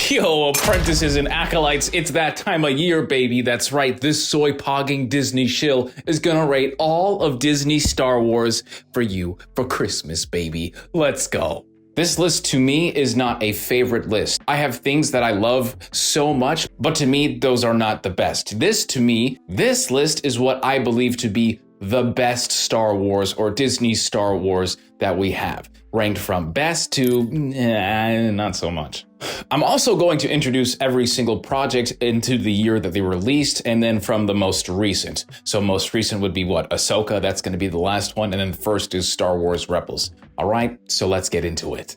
Yo, apprentices and acolytes, it's that time of year, baby. That's right, this soy-pogging Disney shill is gonna rate all of Disney Star Wars for you for Christmas, baby. Let's go. This list to me is not a favorite list. I have things that I love so much, but to me, those are not the best. This list is what I believe to be the best Star Wars or Disney Star Wars that we have, ranked from best to not so much. I'm also going to introduce every single project into the year that they released, and then from the most recent. So most recent would be what? Ahsoka, that's going to be the last one, and then first is Star Wars Rebels. All right, so let's get into it.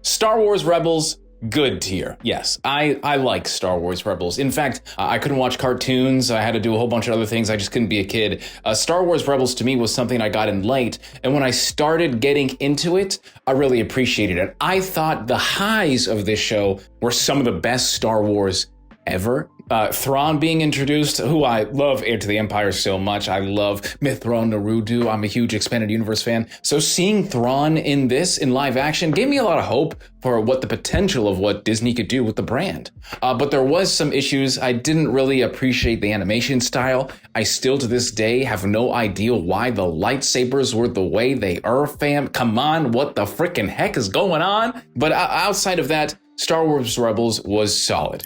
Star Wars Rebels, good tier. Yes, I like Star Wars Rebels. In fact, I couldn't watch cartoons. I had to do a whole bunch of other things. I just couldn't be a kid. Star Wars Rebels to me was something I got in late. And when I started getting into it, I really appreciated it. I thought the highs of this show were some of the best Star Wars ever. Thrawn being introduced, who I love Heir to the Empire so much. I love Mithra Narudu. I'm a huge Expanded Universe fan. So seeing Thrawn in this, in live action, gave me a lot of hope for what the potential of what Disney could do with the brand. But there was some issues. I didn't really appreciate the animation style. I still to this day have no idea why the lightsabers were the way they are, fam. Come on, what the frickin' heck is going on? But outside of that, Star Wars Rebels was solid.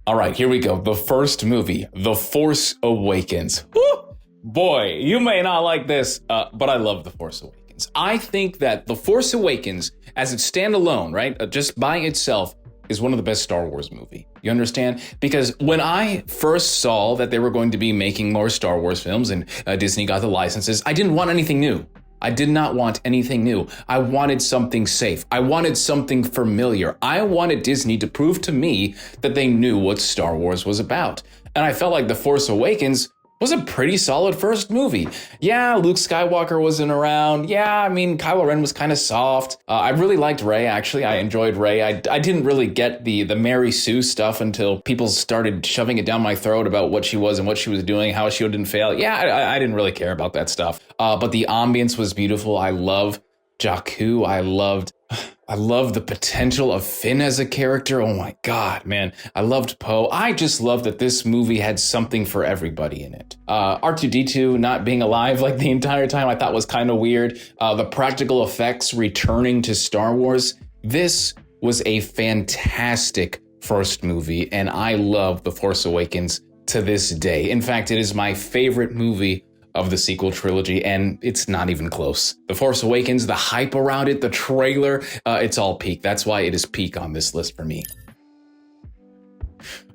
All right, here we go. The first movie, The Force Awakens. Woo! Boy, you may not like this, but I love The Force Awakens. I think that The Force Awakens, as it standalone, right, just by itself, is one of the best Star Wars movie. You understand? Because when I first saw that they were going to be making more Star Wars films and Disney got the licenses, I didn't want anything new. I did not want anything new. I wanted something safe. I wanted something familiar. I wanted Disney to prove to me that they knew what Star Wars was about. And I felt like The Force Awakens was a pretty solid first movie. Yeah, Luke Skywalker wasn't around. Yeah, I mean, Kylo Ren was kind of soft. I really liked Rey, actually. I enjoyed Rey. I didn't really get the Mary Sue stuff until people started shoving it down my throat about what she was and what she was doing, how she didn't fail. Yeah, I didn't really care about that stuff. But the ambience was beautiful. I love Jakku. I love the potential of Finn as a character. Oh my God, man. I loved Poe. I just love that this movie had something for everybody in it. R2-D2 not being alive like the entire time I thought was kind of weird. The practical effects returning to Star Wars. This was a fantastic first movie, and I love The Force Awakens to this day. In fact, it is my favorite movie of the sequel trilogy, and it's not even close. The Force Awakens, the hype around it, the trailer, it's all peak. That's why it is peak on this list for me.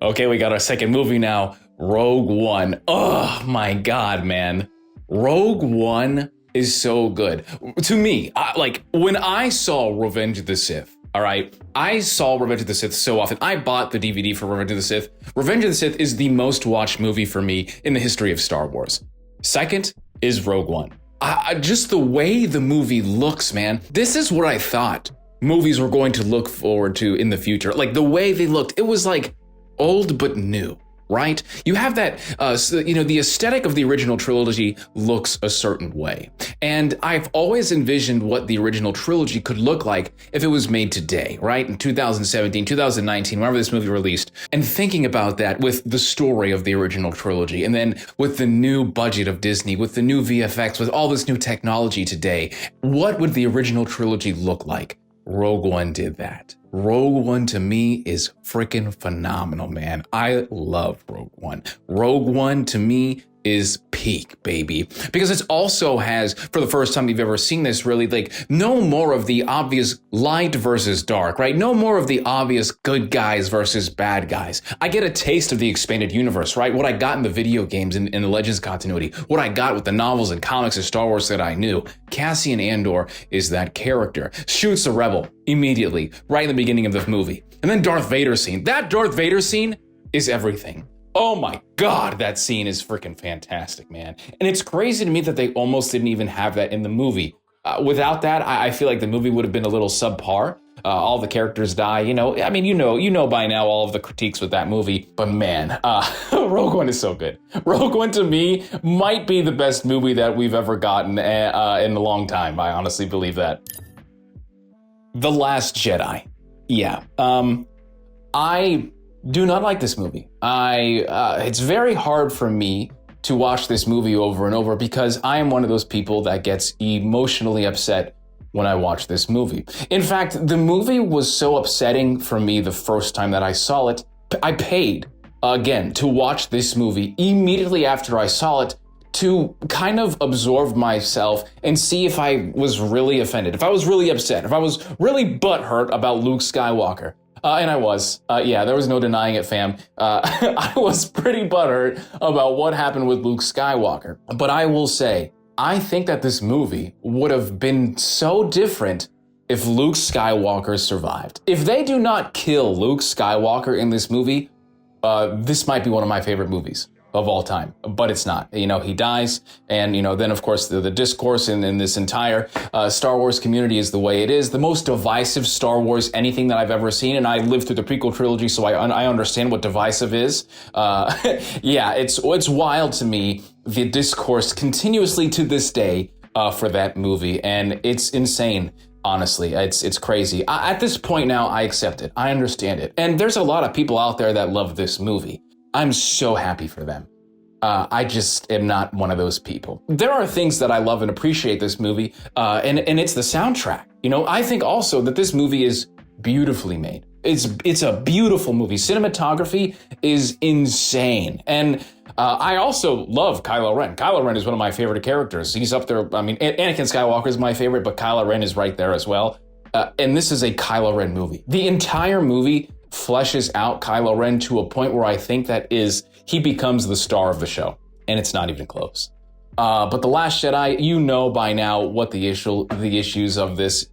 Okay, we got our second movie now, Rogue One. Oh my God, man. Rogue One is so good. To me, when I saw Revenge of the Sith, all right, I saw Revenge of the Sith so often. I bought the DVD for Revenge of the Sith. Revenge of the Sith is the most watched movie for me in the history of Star Wars. Second is Rogue One. Just the way the movie looks, man. This is what I thought movies were going to look forward to in the future. Like the way they looked, it was like old but new, right? You have that, the aesthetic of the original trilogy looks a certain way. And I've always envisioned what the original trilogy could look like if it was made today, right? In 2017, 2019, whenever this movie released. And thinking about that with the story of the original trilogy, and then with the new budget of Disney, with the new VFX, with all this new technology today, what would the original trilogy look like? Rogue One did that. Rogue One to me is freaking phenomenal, man. I love Rogue One. Rogue One to me is peak, baby. Because it also has, for the first time you've ever seen this, really, like, no more of the obvious light versus dark, right? No more of the obvious good guys versus bad guys. I get a taste of the expanded universe, right? What I got in the video games and in the Legends continuity, what I got with the novels and comics of Star Wars that I knew. Cassian Andor is that character. Shoots a rebel immediately, right in the beginning of the movie. And then Darth Vader scene. That Darth Vader scene is everything. Oh my God, that scene is freaking fantastic, man. And it's crazy to me that they almost didn't even have that in the movie. Without that, I feel like the movie would have been a little subpar. All the characters die, you know by now all of the critiques with that movie, but man, Rogue One is so good. Rogue One to me might be the best movie that we've ever gotten in a long time. I honestly believe that. The Last Jedi. Yeah. I do not like this movie. It's very hard for me to watch this movie over and over because I am one of those people that gets emotionally upset when I watch this movie. In fact, the movie was so upsetting for me the first time that I saw it. I paid, again, to watch this movie immediately after I saw it to kind of absorb myself and see if I was really offended, if I was really upset, if I was really butthurt about Luke Skywalker. And I was. Yeah, there was no denying it, fam. I was pretty butthurt about what happened with Luke Skywalker. But I will say, I think that this movie would have been so different if Luke Skywalker survived. If they do not kill Luke Skywalker in this movie, this might be one of my favorite movies of all time, but it's not. You know, he dies, and, you know, then of course the discourse in this entire Star Wars community is the way it is. The most divisive Star Wars anything that I've ever seen, and I lived through the prequel trilogy, so I understand what divisive is. Yeah, it's wild to me, the discourse continuously to this day for that movie, and it's insane. Honestly, it's crazy. At this point now, I accept it. I understand it. And there's a lot of people out there that love this movie. I'm so happy for them. I just am not one of those people. There are things that I love and appreciate this movie, and it's the soundtrack. You know, I think also that this movie is beautifully made. It's a beautiful movie. Cinematography is insane. And I also love Kylo Ren. Kylo Ren is one of my favorite characters. He's up there. I mean, Anakin Skywalker is my favorite, but Kylo Ren is right there as well. And this is a Kylo Ren movie. The entire movie fleshes out Kylo Ren to a point where I think he becomes the star of the show, and it's not even close. But The Last Jedi, you know by now what the issues of this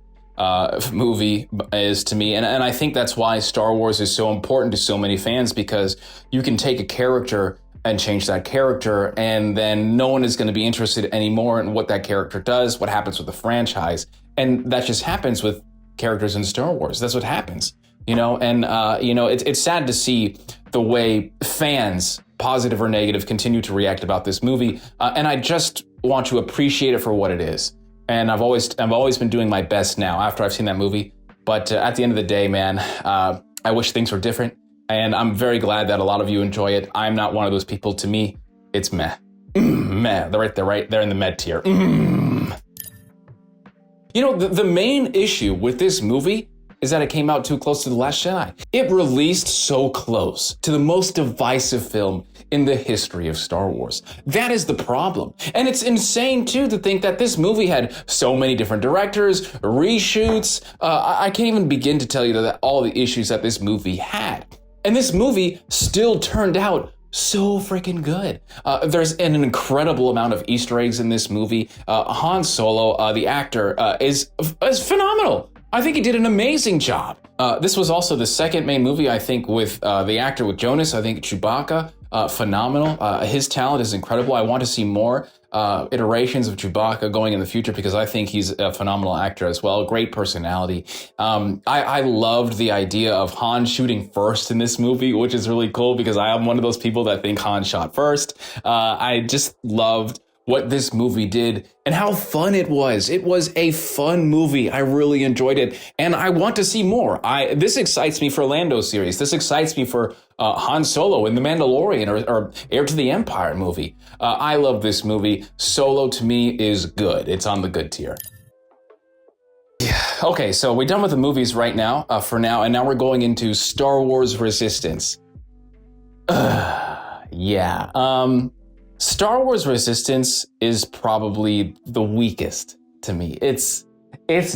movie is to me, and I think that's why Star Wars is so important to so many fans, because you can take a character and change that character, and then no one is going to be interested anymore in what that character does, what happens with the franchise, and that just happens with characters in Star Wars. That's what happens. You know, and, you know, it's sad to see the way fans, positive or negative, continue to react about this movie. And I just want to appreciate it for what it is. And I've always been doing my best now after I've seen that movie. But at the end of the day, man, I wish things were different. And I'm very glad that a lot of you enjoy it. I'm not one of those people. To me, it's meh. Meh. They're right there in the med tier. You know, the main issue with this movie is that it came out too close to The Last Jedi. It released so close to the most divisive film in the history of Star Wars. That is the problem. And it's insane, too, to think that this movie had so many different directors, reshoots. I can't even begin to tell you that all the issues that this movie had. And this movie still turned out so freaking good. There's an incredible amount of Easter eggs in this movie. Han Solo, the actor, is phenomenal. I think he did an amazing job. This was also the second main movie, I think, with the actor with Jonas. I think Chewbacca, phenomenal. His talent is incredible. I want to see more iterations of Chewbacca going in the future because I think he's a phenomenal actor as well. Great personality. I loved the idea of Han shooting first in this movie, which is really cool because I am one of those people that think Han shot first. I just loved what this movie did and how fun it was. It was a fun movie. I really enjoyed it, and I want to see more. This excites me for Lando series. This excites me for Han Solo in The Mandalorian or Heir to the Empire movie. I love this movie. Solo to me is good. It's on the good tier. Yeah. Okay, so we're done with the movies right now, for now, and now we're going into Star Wars Resistance. Yeah. Star Wars Resistance is probably the weakest to me. It's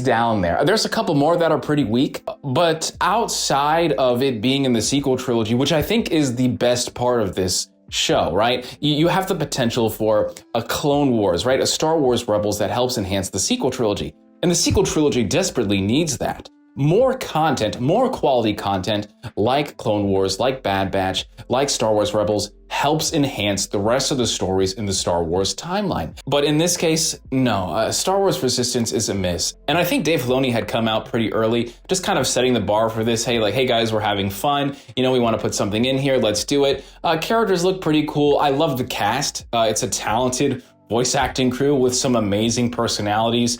down there. There's a couple more that are pretty weak, but outside of it being in the sequel trilogy, which I think is the best part of this show, right? You have the potential for a Clone Wars, right? A Star Wars Rebels that helps enhance the sequel trilogy. And the sequel trilogy desperately needs that. More content, more quality content, like Clone Wars, like Bad Batch, like Star Wars Rebels, helps enhance the rest of the stories in the Star Wars timeline. But in this case, no, Star Wars Resistance is a miss. And I think Dave Filoni had come out pretty early, just kind of setting the bar for this. Hey guys, we're having fun. You know, we want to put something in here. Let's do it. Characters look pretty cool. I love the cast. It's a talented voice acting crew with some amazing personalities.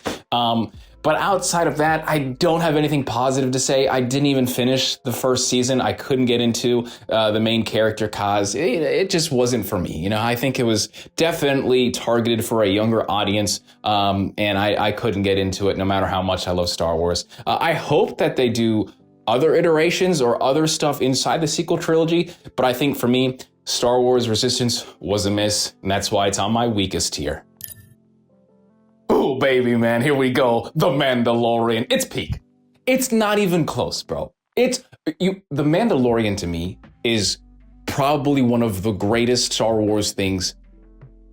But outside of that, I don't have anything positive to say. I didn't even finish the first season. I couldn't get into the main character cause it just wasn't for me. You know, I think it was definitely targeted for a younger audience, and I couldn't get into it no matter how much I love Star Wars. I hope that they do other iterations or other stuff inside the sequel trilogy, but I think for me, Star Wars Resistance was a miss, and that's why it's on my weakest tier. Ooh, baby, man, here we go. The Mandalorian. It's peak. It's not even close, bro. The Mandalorian to me is probably one of the greatest Star Wars things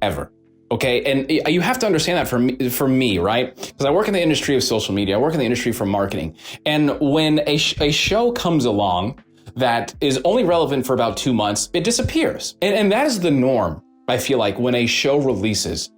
ever. Okay, and you have to understand that for me, right? Because I work in the industry of social media. I work in the industry for marketing. And when a show comes along that is only relevant for about 2 months, it disappears. And that is the norm, I feel like, when a show releases.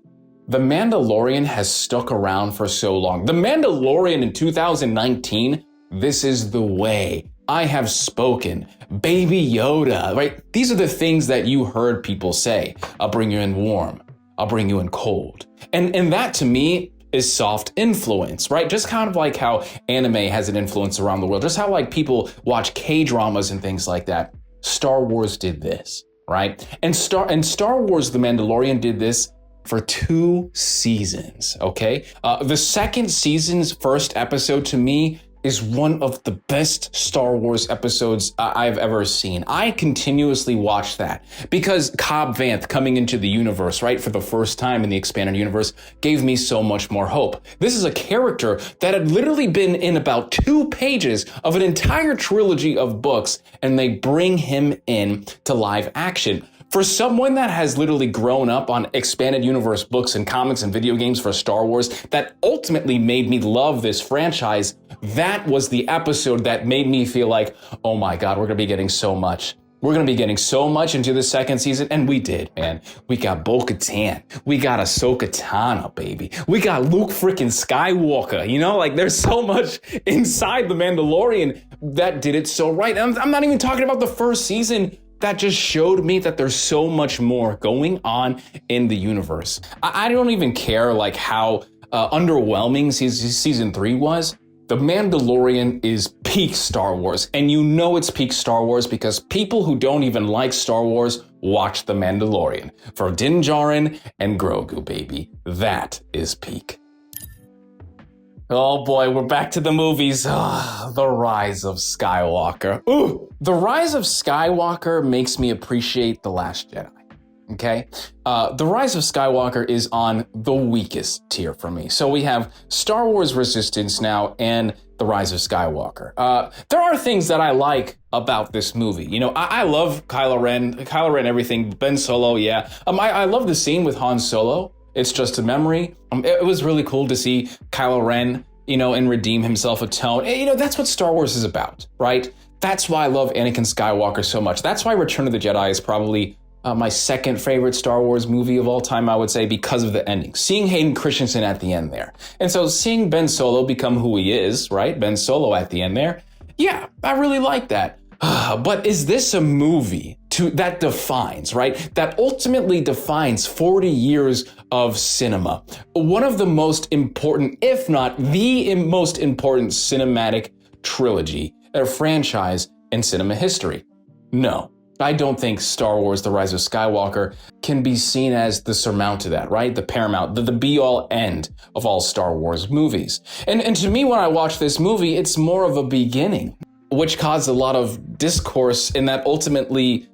The Mandalorian has stuck around for so long. The Mandalorian in 2019, this is the way. I have spoken. Baby Yoda, right? These are the things that you heard people say. I'll bring you in warm. I'll bring you in cold. And that to me is soft influence, right? Just kind of like how anime has an influence around the world. Just how like people watch K-dramas and things like that. Star Wars did this, right? And Star Wars The Mandalorian did this for 2 seasons, okay? The second season's first episode to me is one of the best Star Wars episodes I've ever seen. I continuously watch that because Cobb Vanth coming into the universe, right, for the first time in the expanded universe gave me so much more hope. This is a character that had literally been in about 2 pages of an entire trilogy of books, and they bring him in to live action. For someone that has literally grown up on expanded universe books and comics and video games for Star Wars that ultimately made me love this franchise, that was the episode that made me feel like, oh my God, we're gonna be getting so much. We're gonna be getting so much into the second season, and we did, man. We got Bo-Katan, we got Ahsoka Tano, baby. We got Luke freaking Skywalker, you know? Like, there's so much inside The Mandalorian that did it so right. I'm not even talking about the first season. That just showed me that there's so much more going on in the universe. I don't even care like how underwhelming season 3 was. The Mandalorian is peak Star Wars, and you know it's peak Star Wars because people who don't even like Star Wars watch The Mandalorian. For Din Djarin and Grogu, baby. That is peak. Oh boy, we're back to the movies. The Rise of Skywalker. Ooh, The Rise of Skywalker makes me appreciate The Last Jedi. Okay? The Rise of Skywalker is on the weakest tier for me. So we have Star Wars Resistance now and The Rise of Skywalker. There are things that I like about this movie. You know, I love Kylo Ren, everything. Ben Solo, yeah. I love the scene with Han Solo. It's just a memory. It was really cool to see Kylo Ren, you know, and redeem himself a tone. You know, that's what Star Wars is about, right? That's why I love Anakin Skywalker so much. That's why Return of the Jedi is probably my second favorite Star Wars movie of all time, I would say, because of the ending. Seeing Hayden Christensen at the end there. And so seeing Ben Solo become who he is, right? Ben Solo at the end there. Yeah, I really like that. But is this a movie that defines, right? That ultimately defines 40 years of cinema. One of the most important, if not the most important cinematic trilogy or franchise in cinema history. No, I don't think Star Wars The Rise of Skywalker can be seen as the surmount of that, right? The paramount, the be-all end of all Star Wars movies. And to me, when I watch this movie, it's more of a beginning, which caused a lot of discourse in that ultimately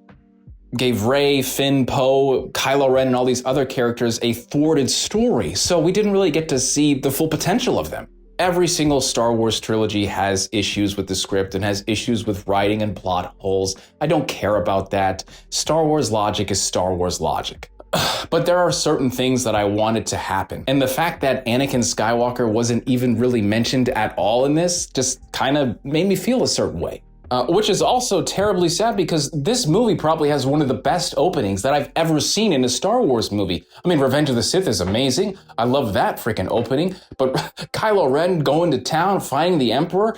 gave Rey, Finn, Poe, Kylo Ren, and all these other characters a thwarted story. So we didn't really get to see the full potential of them. Every single Star Wars trilogy has issues with the script and has issues with writing and plot holes. I don't care about that. Star Wars logic is Star Wars logic. But there are certain things that I wanted to happen. And the fact that Anakin Skywalker wasn't even really mentioned at all in this just kind of made me feel a certain way. which is also terribly sad because this movie probably has one of the best openings that I've ever seen in a Star Wars movie. I mean, Revenge of the Sith is amazing. I love that freaking opening. But Kylo Ren going to town, fighting the Emperor,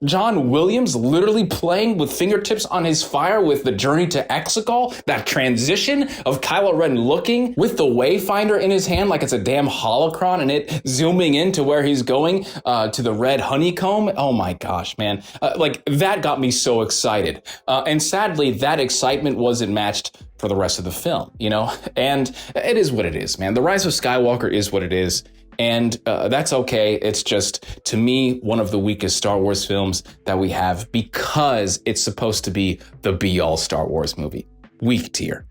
John Williams literally playing with fingertips on his fire with the Journey to Exegol, that transition of Kylo Ren looking with the Wayfinder in his hand like it's a damn holocron and it zooming into where he's going to the red honeycomb. Oh my gosh, man. Like, that got me so excited. And sadly, that excitement wasn't matched for the rest of the film, you know? And it is what it is, man. The Rise of Skywalker is what it is. And that's okay. It's just, to me, one of the weakest Star Wars films that we have because it's supposed to be the be-all Star Wars movie. Weak tier.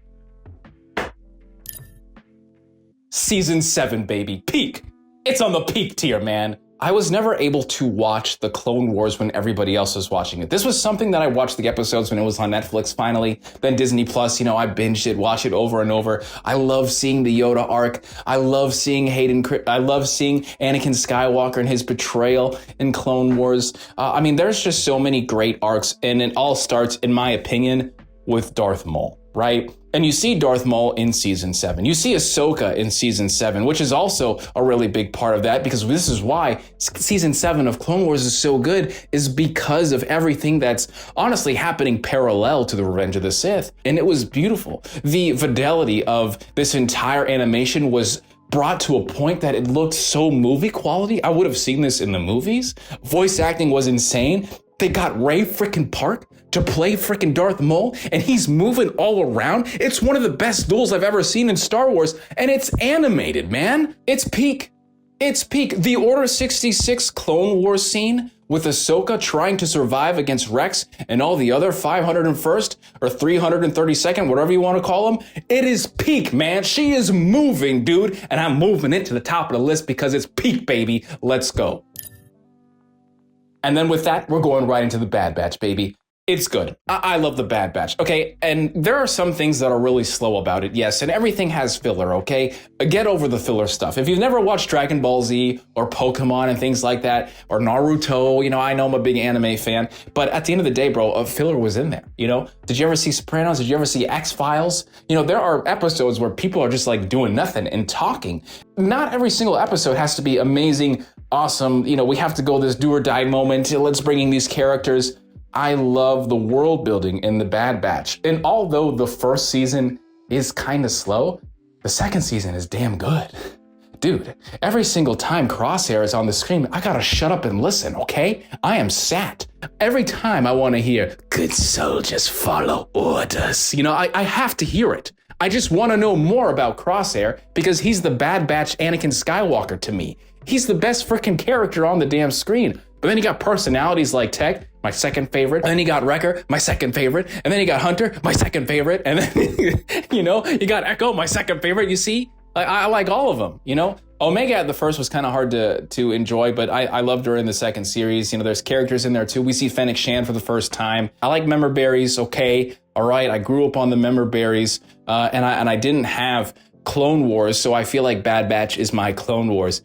Season 7, baby. Peak. It's on the peak tier, man. I was never able to watch the Clone Wars when everybody else was watching it. This was something that I watched the episodes when it was on Netflix finally, then Disney Plus, you know, I binged it, watched it over and over. I love seeing the Yoda arc. I love seeing I love seeing Anakin Skywalker and his betrayal in Clone Wars. I mean, there's just so many great arcs, and it all starts, in my opinion, with Darth Maul, right? And you see Darth Maul in season 7. You see Ahsoka in season 7, which is also a really big part of that, because this is why season 7 of Clone Wars is so good, is because of everything that's honestly happening parallel to the Revenge of the Sith. And it was beautiful. The fidelity of this entire animation was brought to a point that it looked so movie quality. I would have seen this in the movies. Voice acting was insane. They got Ray frickin' Park to play frickin' Darth Maul, and he's moving all around. It's one of the best duels I've ever seen in Star Wars, and it's animated, man. It's peak. It's peak. The Order 66 Clone Wars scene with Ahsoka trying to survive against Rex and all the other 501st or 332nd, whatever you want to call them. It is peak, man. She is moving, dude, and I'm moving it to the top of the list because it's peak, baby. Let's go. And then with that, we're going right into the Bad Batch, baby. It's good. I love the Bad Batch, okay? And there are some things that are really slow about it, yes, and everything has filler, okay? Get over the filler stuff. If you've never watched Dragon Ball Z or Pokemon and things like that, or Naruto, you know, I know I'm a big anime fan, but at the end of the day, bro, a filler was in there, you know? Did you ever see Sopranos? Did you ever see X-Files? You know, there are episodes where people are just like doing nothing and talking. Not every single episode has to be amazing, awesome, you know, we have to go this do or die moment, let's bring in these characters. I love the world building in the Bad Batch. And although the first season is kind of slow, the second season is damn good. Dude, every single time Crosshair is on the screen, I gotta shut up and listen, okay? I am sat. Every time I wanna hear, good soldiers follow orders. You know, I have to hear it. I just wanna know more about Crosshair because he's the Bad Batch Anakin Skywalker to me. He's the best freaking character on the damn screen. But then you got personalities like Tech, my second favorite. And then you got Wrecker, my second favorite. And then you got Hunter, my second favorite. And then, you know, you got Echo, my second favorite. You see, I like all of them, you know? Omega at the first was kind of hard to enjoy, but I loved her in the second series. You know, there's characters in there too. We see Fennec Shand for the first time. I like member berries, okay, all right. I grew up on the member berries, and I didn't have Clone Wars, so I feel like Bad Batch is my Clone Wars.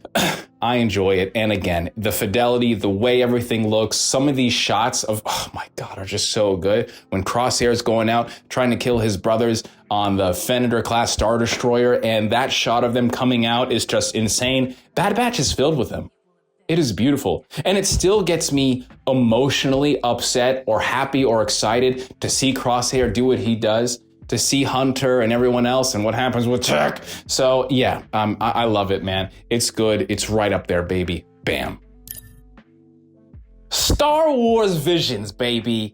I enjoy it, and again, the fidelity, the way everything looks, some of these shots of, oh my God, are just so good. When Crosshair's going out, trying to kill his brothers on the Fenrir-class Star Destroyer, and that shot of them coming out is just insane. Bad Batch is filled with them. It is beautiful, and it still gets me emotionally upset or happy or excited to see Crosshair do what he does, to see Hunter and everyone else and what happens with Tech. So yeah, I love it, man. It's good. It's right up there, baby. Bam. Star Wars Visions, baby.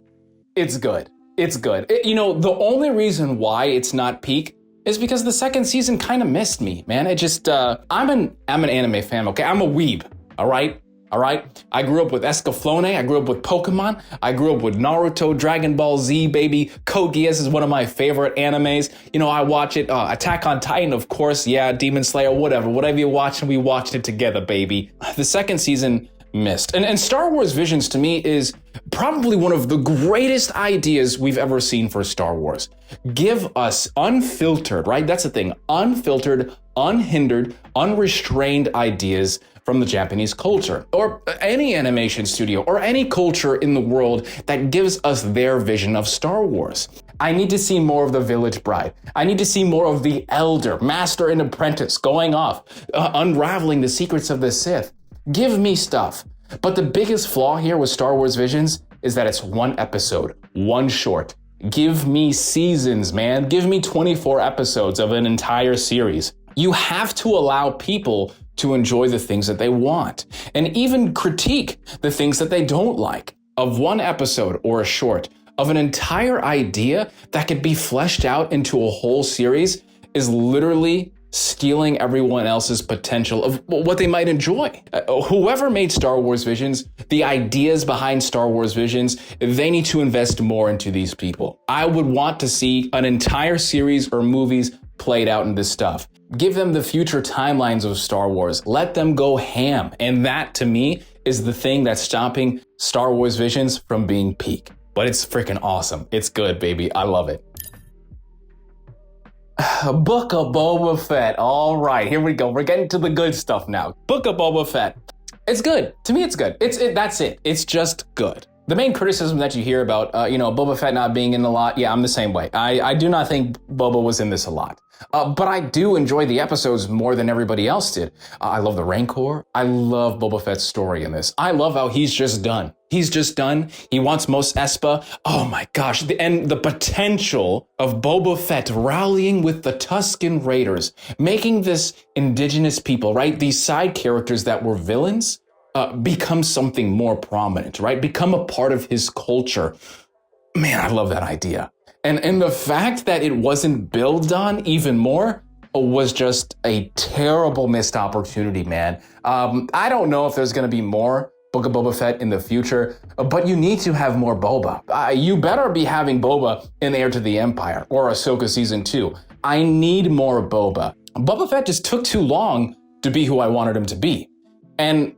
It's good. It's good. You know, the only reason why it's not peak is because the second season kind of missed me, man. It just, I'm an anime fan, okay? I'm a weeb, all right? All right, I grew up with Escaflowne, I grew up with Pokemon, I grew up with Naruto, Dragon Ball Z, baby. Code Geass is one of my favorite animes. You know, I watch it, Attack on Titan, of course, yeah, Demon Slayer, whatever you watch, and we watched it together, baby. The second season missed. And Star Wars Visions to me is probably one of the greatest ideas we've ever seen for Star Wars. Give us unfiltered, right? That's the thing, unfiltered, unhindered, unrestrained ideas from the Japanese culture, or any animation studio, or any culture in the world that gives us their vision of Star Wars. I need to see more of the village bride. I need to see more of the elder, master and apprentice going off, unraveling the secrets of the Sith. Give me stuff. But the biggest flaw here with Star Wars Visions is that it's one episode, one short. Give me seasons, man. Give me 24 episodes of an entire series. You have to allow people to enjoy the things that they want, and even critique the things that they don't like. Of one episode or a short, of an entire idea that could be fleshed out into a whole series is literally stealing everyone else's potential of what they might enjoy. Whoever made Star Wars Visions, the ideas behind Star Wars Visions, they need to invest more into these people. I would want to see an entire series or movies played out in this stuff. Give them the future timelines of Star Wars. Let them go ham. And that, to me, is the thing that's stopping Star Wars Visions from being peak. But it's freaking awesome. It's good, baby. I love it. Book of Boba Fett. All right, here we go. We're getting to the good stuff now. Book of Boba Fett. It's good. To me, it's good. That's it. It's just good. The main criticism that you hear about, Boba Fett not being in a lot, yeah, I'm the same way. I do not think Boba was in this a lot. But I do enjoy the episodes more than everybody else did. I love the Rancor. I love Boba Fett's story in this. I love how he's just done. He's just done. He wants Mos Espa. Oh my gosh. And the potential of Boba Fett rallying with the Tusken Raiders, making this indigenous people, right? These side characters that were villains, become something more prominent, right? Become a part of his culture. Man, I love that idea. And the fact that it wasn't built on even more was just a terrible missed opportunity, man. I don't know if there's going to be more Book of Boba Fett in the future, but you need to have more Boba. You better be having Boba in Heir to the Empire or Ahsoka Season 2. I need more Boba. Boba Fett just took too long to be who I wanted him to be. And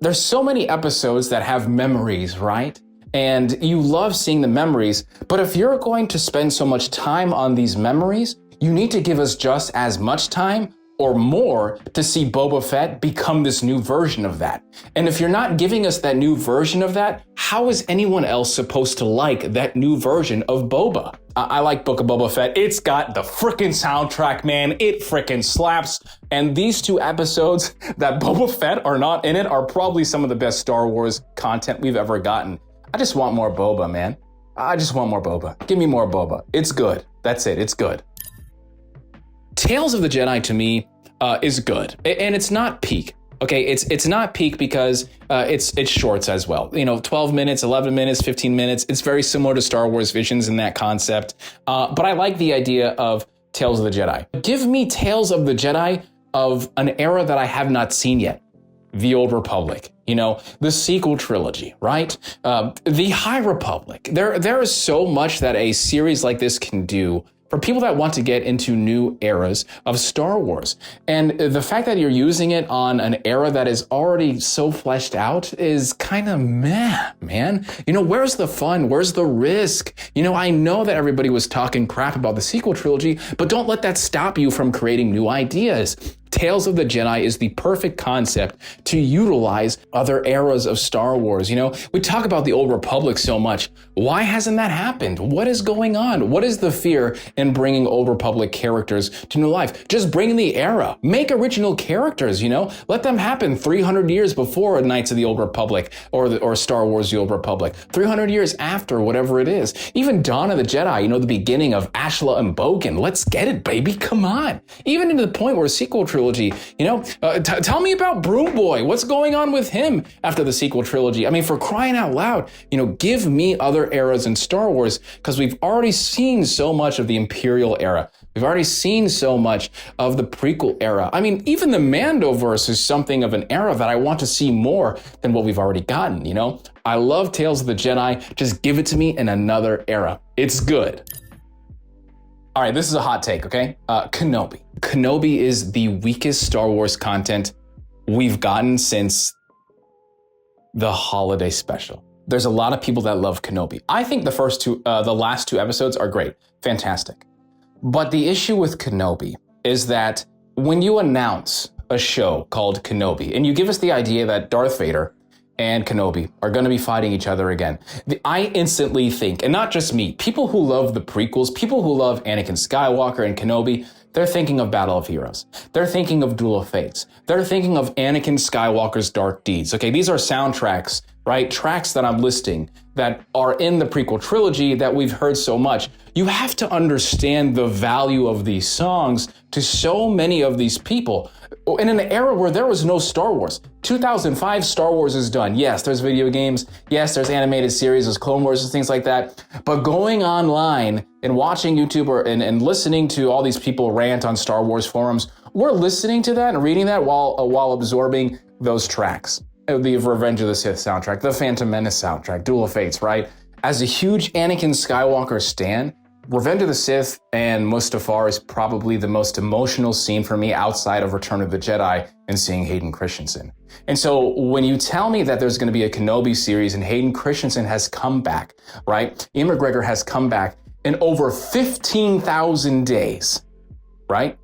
there's so many episodes that have memories, right? And you love seeing the memories, but if you're going to spend so much time on these memories, you need to give us just as much time or more to see Boba Fett become this new version of that. And if you're not giving us that new version of that, how is anyone else supposed to like that new version of Boba? I like Book of Boba Fett. It's got the frickin' soundtrack, man. It frickin' slaps. And these two episodes that Boba Fett are not in it are probably some of the best Star Wars content we've ever gotten. I just want more Boba, man. I just want more Boba. Give me more Boba. It's good. That's it. It's good. Tales of the Jedi to me is good, and it's not peak. Okay, it's not peak because it's shorts as well. 12 minutes, 11 minutes, 15 minutes. It's very similar to Star Wars Visions in that concept. But I like the idea of Tales of the Jedi. Give me Tales of the Jedi of an era that I have not seen yet. The Old Republic, the sequel trilogy, right? The High Republic. There is so much that a series like this can do for people that want to get into new eras of Star Wars. And the fact that you're using it on an era that is already so fleshed out is kind of meh, man. Where's the fun? Where's the risk? I know that everybody was talking crap about the sequel trilogy, but don't let that stop you from creating new ideas. Tales of the Jedi is the perfect concept to utilize other eras of Star Wars. We talk about the Old Republic so much. Why hasn't that happened? What is going on? What is the fear in bringing Old Republic characters to new life? Just bring the era. Make original characters, Let them happen 300 years before Knights of the Old Republic or Star Wars The Old Republic. 300 years after, whatever it is. Even Dawn of the Jedi, the beginning of Ashla and Bogan. Let's get it, baby. Come on. Even to the point where sequel trilogy, tell me about Broom Boy. What's going on with him after the sequel trilogy? I mean, for crying out loud, give me other eras in Star Wars, because we've already seen so much of the Imperial era. We've already seen so much of the prequel era. I mean, even the Mandoverse is something of an era that I want to see more than what we've already gotten, I love Tales of the Jedi. Just give it to me in another era. It's good. All right, this is a hot take, okay? Kenobi. Kenobi is the weakest Star Wars content we've gotten since the holiday special. There's a lot of people that love Kenobi. I think the last two episodes are great, fantastic. But the issue with Kenobi is that when you announce a show called Kenobi, and you give us the idea that Darth Vader and Kenobi are going to be fighting each other again, I instantly think, and not just me, people who love the prequels, people who love Anakin Skywalker and Kenobi, they're thinking of Battle of Heroes. They're thinking of Duel of Fates. They're thinking of Anakin Skywalker's Dark Deeds. Okay, these are soundtracks, right? Tracks that I'm listing that are in the prequel trilogy that we've heard so much. You have to understand the value of these songs to so many of these people. In an era where there was no Star Wars. 2005, Star Wars is done. Yes, there's video games. Yes, there's animated series, there's Clone Wars and things like that. But going online and watching YouTube and listening to all these people rant on Star Wars forums, we're listening to that and reading that while absorbing those tracks. The Revenge of the Sith soundtrack, the Phantom Menace soundtrack, Duel of Fates, right? As a huge Anakin Skywalker stan, Revenge of the Sith and Mustafar is probably the most emotional scene for me outside of Return of the Jedi and seeing Hayden Christensen. And so when you tell me that there's going to be a Kenobi series and Hayden Christensen has come back, right? Ian McGregor has come back in over 15,000 days, right?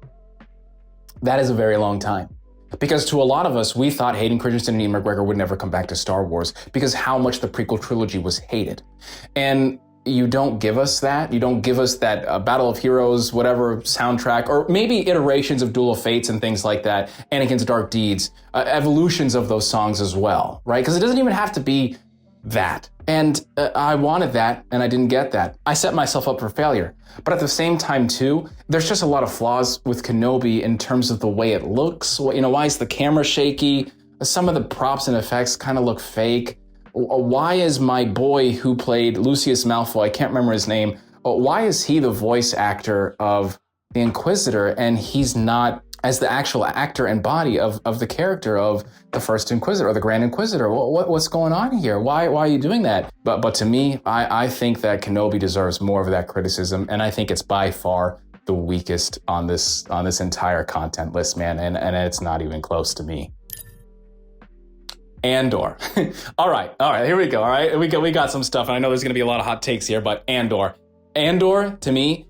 That is a very long time. Because to a lot of us, we thought Hayden Christensen and Ian McGregor would never come back to Star Wars because how much the prequel trilogy was hated. And you don't give us that. You don't give us that Battle of Heroes, whatever soundtrack, or maybe iterations of Duel of Fates and things like that, Anakin's Dark Deeds, evolutions of those songs as well, right? Because it doesn't even have to be that. And I wanted that, and I didn't get that. I set myself up for failure. But at the same time, too, there's just a lot of flaws with Kenobi in terms of the way it looks. Why is the camera shaky? Some of the props and effects kind of look fake. Why is my boy who played Lucius Malfoy, I can't remember his name, why is he the voice actor of the Inquisitor and he's not as the actual actor and body of the character of the First Inquisitor or the Grand Inquisitor? What's going on here? Why are you doing that? But to me, I think that Kenobi deserves more of that criticism, and I think it's by far the weakest on this entire content list, man, and it's not even close to me. Andor. All right, here we go. All right, we got some stuff, and I know there's going to be a lot of hot takes here, but Andor to me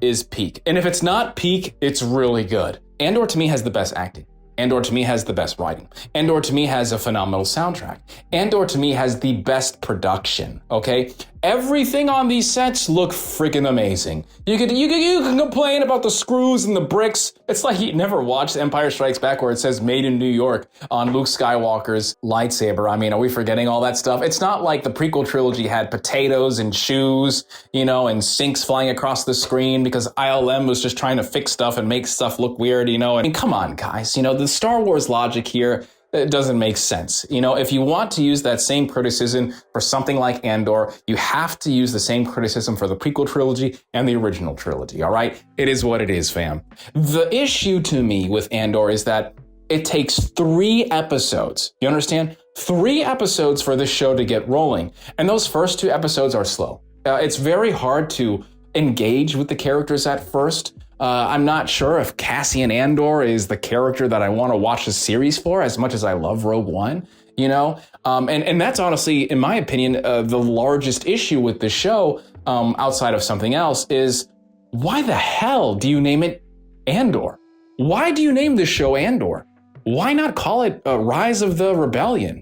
is peak, and if it's not peak, it's really good. Andor to me has the best acting. Andor to me has the best writing. Andor to me has a phenomenal soundtrack. Andor to me has the best production. Okay, everything on these sets look freaking amazing. You can complain about the screws and the bricks. It's like you never watched Empire Strikes Back where it says "Made in New York" on Luke Skywalker's lightsaber. I mean, are we forgetting all that stuff? It's not like the prequel trilogy had potatoes and shoes, and sinks flying across the screen because ILM was just trying to fix stuff and make stuff look weird. I mean, come on, guys. The Star Wars logic here, it doesn't make sense. If you want to use that same criticism for something like Andor, you have to use the same criticism for the prequel trilogy and the original trilogy, all right? It is what it is, fam. The issue to me with Andor is that it takes 3 episodes. You understand? 3 episodes for this show to get rolling. And those first 2 episodes are slow. It's very hard to engage with the characters at first. I'm not sure if Cassian Andor is the character that I want to watch the series for as much as I love Rogue One, and that's honestly, in my opinion, the largest issue with the show, outside of something else, is why the hell do you name it Andor? Why do you name this show Andor? Why not call it Rise of the Rebellion,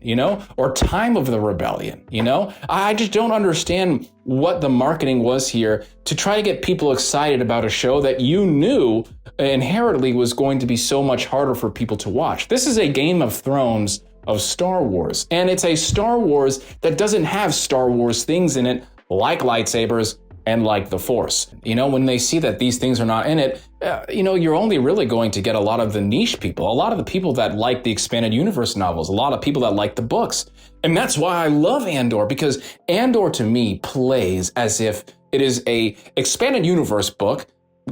or Time of the Rebellion, I just don't understand what the marketing was here to try to get people excited about a show that you knew inherently was going to be so much harder for people to watch. This is a Game of Thrones of Star Wars, and it's a Star Wars that doesn't have Star Wars things in it like lightsabers and like the Force. When they see that these things are not in it, you're only really going to get a lot of the niche people, a lot of the people that like the expanded universe novels, a lot of people that like the books. And that's why I love Andor, because Andor to me plays as if it is a expanded universe book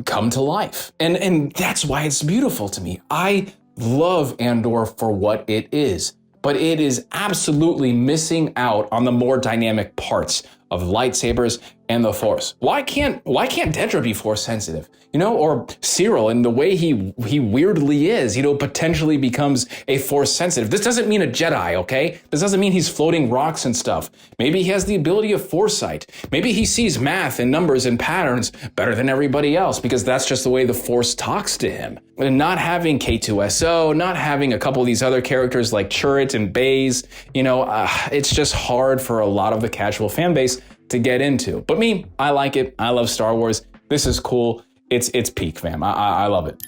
come to life. And that's why it's beautiful to me. I love Andor for what it is, but it is absolutely missing out on the more dynamic parts of lightsabers and the Force. Why can't Dedra be Force sensitive? You know, or Cyril, in the way he weirdly is, you know, potentially becomes a Force sensitive. This doesn't mean a Jedi, okay? This doesn't mean he's floating rocks and stuff. Maybe he has the ability of foresight. Maybe he sees math and numbers and patterns better than everybody else because that's just the way the Force talks to him. And not having K2SO, not having a couple of these other characters like Chirrut and Baze, you know, it's just hard for a lot of the casual fan base to get into. But me, I like it. I love Star Wars. This is cool. It's peak, fam. I love it.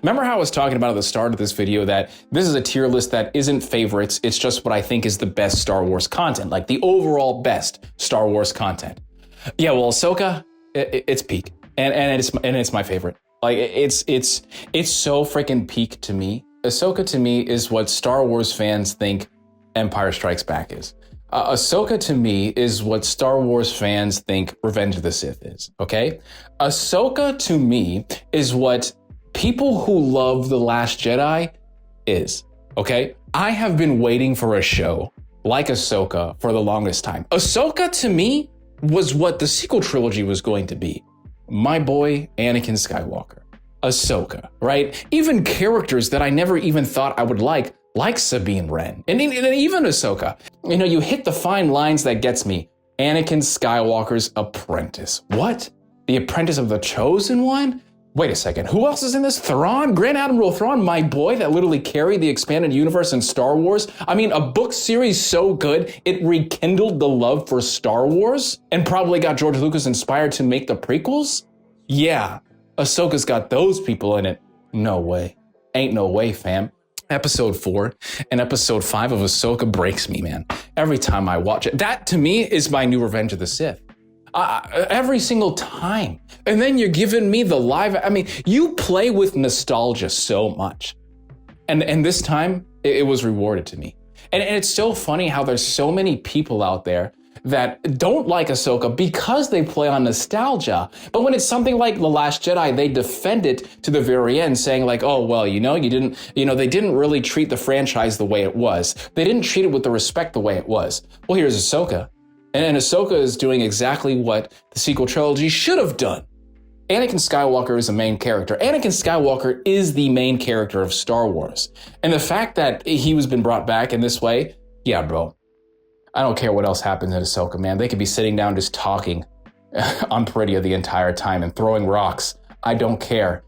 Remember how I was talking about at the start of this video that this is a tier list that isn't favorites. It's just what I think is the best Star Wars content, like the overall best Star Wars content. Yeah, well, Ahsoka, it's peak, and it's my favorite. Like it's so freaking peak to me. Ahsoka to me is what Star Wars fans think Empire Strikes Back is. Ahsoka to me is what Star Wars fans think Revenge of the Sith is, okay? Ahsoka to me is what people who love The Last Jedi is, okay? I have been waiting for a show like Ahsoka for the longest time. Ahsoka to me was what the sequel trilogy was going to be. My boy, Anakin Skywalker. Ahsoka, right? Even characters that I never even thought I would like Sabine Wren, and even Ahsoka. You know, you hit the fine lines that gets me. Anakin Skywalker's apprentice. What? The apprentice of the Chosen One? Wait a second, who else is in this? Thrawn? Grand Admiral Thrawn, my boy that literally carried the expanded universe in Star Wars? I mean, a book series so good, it rekindled the love for Star Wars and probably got George Lucas inspired to make the prequels? Yeah, Ahsoka's got those people in it. No way. Ain't no way, fam. Episode 4 and episode 5 of Ahsoka breaks me, man. Every time I watch it. That, to me, is my new Revenge of the Sith. Every single time. And then you're giving me the live... I mean, you play with nostalgia so much. And this time, it was rewarded to me. And it's so funny how there's so many people out there that don't like Ahsoka because they play on nostalgia. But when it's something like The Last Jedi, they defend it to the very end, saying like, oh, well, they didn't really treat the franchise the way it was. They didn't treat it with the respect the way it was. Well, here's Ahsoka. And Ahsoka is doing exactly what the sequel trilogy should have done. Anakin Skywalker is the main character. Anakin Skywalker is the main character of Star Wars. And the fact that he was been brought back in this way, yeah, bro. I don't care what else happens in Ahsoka, man. They could be sitting down just talking on Peridia the entire time and throwing rocks. I don't care.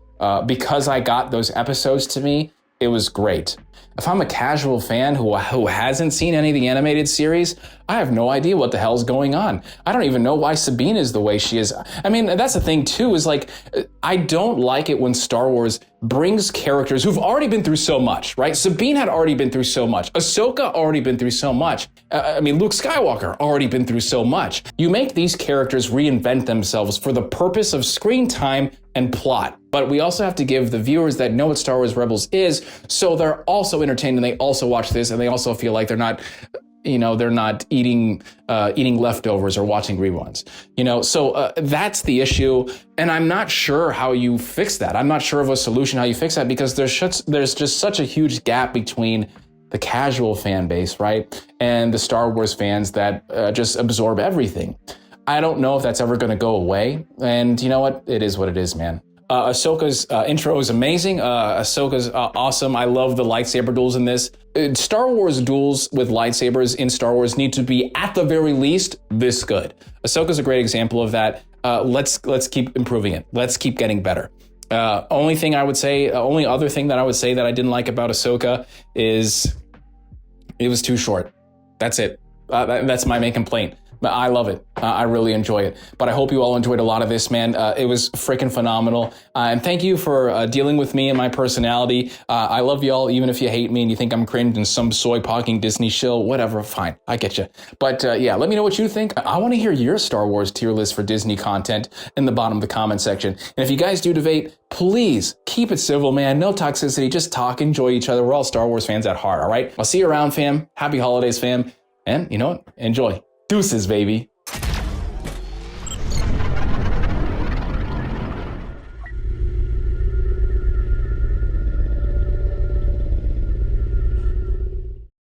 Because I got those episodes to me, it was great. If I'm a casual fan who hasn't seen any of the animated series, I have no idea what the hell's going on. I don't even know why Sabine is the way she is. I mean, that's the thing too, is like, I don't like it when Star Wars brings characters who've already been through so much, right? Sabine had already been through so much. Ahsoka already been through so much. Luke Skywalker already been through so much. You make these characters reinvent themselves for the purpose of screen time and plot. But we also have to give the viewers that know what Star Wars Rebels is, so they're also entertained and they also watch this and they also feel like they're not eating leftovers or watching reruns. So that's the issue. And I'm not sure how you fix that. I'm not sure of a solution how you fix that because there's just such a huge gap between the casual fan base, right? And the Star Wars fans that just absorb everything. I don't know if that's ever going to go away. And you know what? It is what it is, man. Ahsoka's intro is amazing. Ahsoka's awesome. I love the lightsaber duels in this. Star Wars duels with lightsabers in Star Wars need to be, at the very least, this good. Ahsoka's a great example of that. Let's keep improving it. Let's keep getting better. Only other thing that I would say that I didn't like about Ahsoka is it was too short. That's it. That's my main complaint. But I love it. I really enjoy it. But I hope you all enjoyed a lot of this, man. It was freaking phenomenal. And thank you for dealing with me and my personality. I love y'all, even if you hate me and you think I'm cringe and some soy pogging Disney shill, whatever, fine. I get you. But yeah, let me know what you think. I want to hear your Star Wars tier list for Disney content in the bottom of the comment section. And if you guys do debate, please keep it civil, man. No toxicity. Just talk, enjoy each other. We're all Star Wars fans at heart, all right? I'll see you around, fam. Happy holidays, fam. And you know what? Enjoy. Deuces, baby.